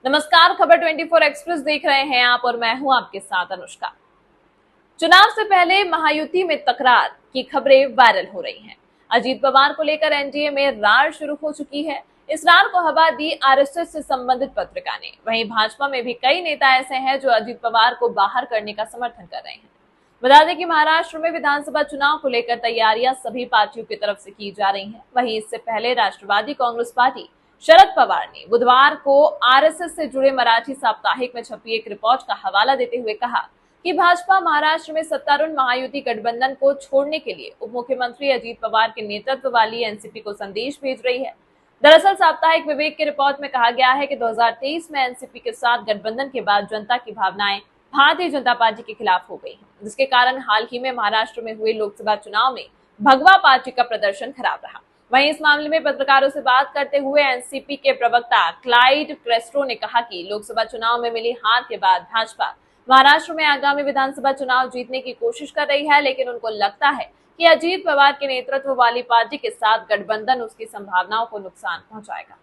नमस्कार, खबर 24 एक्सप्रेस देख रहे हैं आप और मैं हूं आपके साथ अनुष्का। चुनाव से पहले महायुति में तकरार की खबरें वायरल हो रही हैं। अजीत पवार को लेकर एनडीए में रार शुरू हो चुकी है। इस रार को हवा दी आरएसएस से संबंधित पत्रिका ने। वहीं भाजपा में भी कई नेता ऐसे हैं जो अजीत पवार को बाहर करने का समर्थन कर रहे हैं। बता दें कि महाराष्ट्र में विधानसभा चुनाव को लेकर तैयारियां सभी पार्टियों की तरफ से की जा रही हैं। वहीं इससे पहले राष्ट्रवादी कांग्रेस पार्टी शरद पवार ने बुधवार को आरएसएस से जुड़े मराठी साप्ताहिक में छपी एक रिपोर्ट का हवाला देते हुए कहा कि भाजपा महाराष्ट्र में सत्तारूढ़ महायुति गठबंधन को छोड़ने के लिए उप मुख्यमंत्री अजीत पवार के नेतृत्व वाली एनसीपी को संदेश भेज रही है। दरअसल साप्ताहिक विवेक की रिपोर्ट में कहा गया है कि 2023 में एनसीपी के साथ गठबंधन के बाद जनता की भावनाएं भारतीय जनता पार्टी के खिलाफ हो गई हैं, जिसके कारण हाल ही में महाराष्ट्र में हुए लोकसभा चुनाव में भगवा पार्टी का प्रदर्शन खराब रहा। वहीं इस मामले में पत्रकारों से बात करते हुए एनसीपी के प्रवक्ता क्लाइड क्रेस्ट्रो ने कहा कि लोकसभा चुनाव में मिली हार के बाद भाजपा महाराष्ट्र में आगामी विधानसभा चुनाव जीतने की कोशिश कर रही है, लेकिन उनको लगता है कि अजीत पवार के नेतृत्व वाली पार्टी के साथ गठबंधन उसकी संभावनाओं को नुकसान पहुंचाएगा।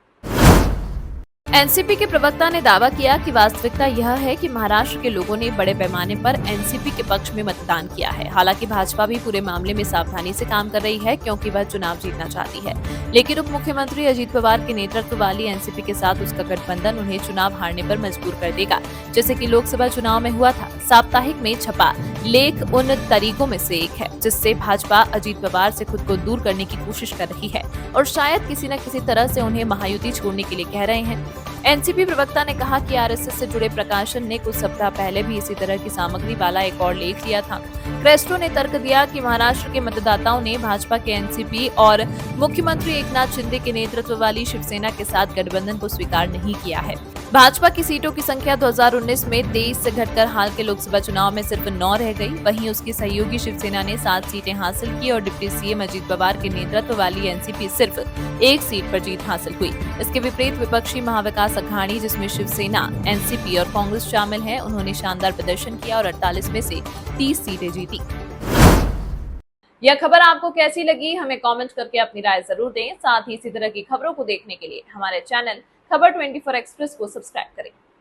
एनसीपी के प्रवक्ता ने दावा किया कि वास्तविकता यह है कि महाराष्ट्र के लोगों ने बड़े पैमाने पर एनसीपी के पक्ष में मतदान किया है। हालांकि भाजपा भी पूरे मामले में सावधानी से काम कर रही है, क्योंकि वह चुनाव जीतना चाहती है, लेकिन उप मुख्यमंत्री अजीत पवार के नेतृत्व वाली एनसीपी के साथ उसका गठबंधन उन्हें चुनाव हारने पर मजबूर कर देगा, जैसे कि लोकसभा चुनाव में हुआ था। साप्ताहिक में छपा लेख उन तरीकों में से एक है जिससे भाजपा अजीत पवार से खुद को दूर करने की कोशिश कर रही है और शायद किसी न किसी तरह से उन्हें महायुति छोड़ने के लिए कह रहे हैं। एनसीपी प्रवक्ता ने कहा कि आरएसएस से जुड़े प्रकाशन ने कुछ सप्ताह पहले भी इसी तरह की सामग्री वाला एक और लेख लिया था। क्रेस्ट्रो ने तर्क दिया कि महाराष्ट्र के मतदाताओं ने भाजपा के एनसीपी और मुख्यमंत्री एकनाथ शिंदे के नेतृत्व वाली शिवसेना के साथ गठबंधन को स्वीकार नहीं किया है। भाजपा की सीटों की संख्या 2019 में 23 से घटकर हाल के लोकसभा चुनाव में सिर्फ 9 रह गई। वहीं उसकी सहयोगी शिवसेना ने 7 सीटें हासिल की और डिप्टी सीएम अजीत पवार के नेतृत्व वाली एनसीपी सिर्फ 1 सीट पर जीत हासिल हुई। इसके विपरीत विपक्षी महाविकास अघाड़ी, जिसमें शिवसेना, एनसीपी और कांग्रेस शामिल है, उन्होंने शानदार प्रदर्शन किया और 48 में से 30 सीटें जीती। यह खबर आपको कैसी लगी, हमें कमेंट करके अपनी राय जरूर दें। साथ ही इसी तरह की खबरों को देखने के लिए हमारे चैनल खबर 24 एक्सप्रेस को सब्सक्राइब करें।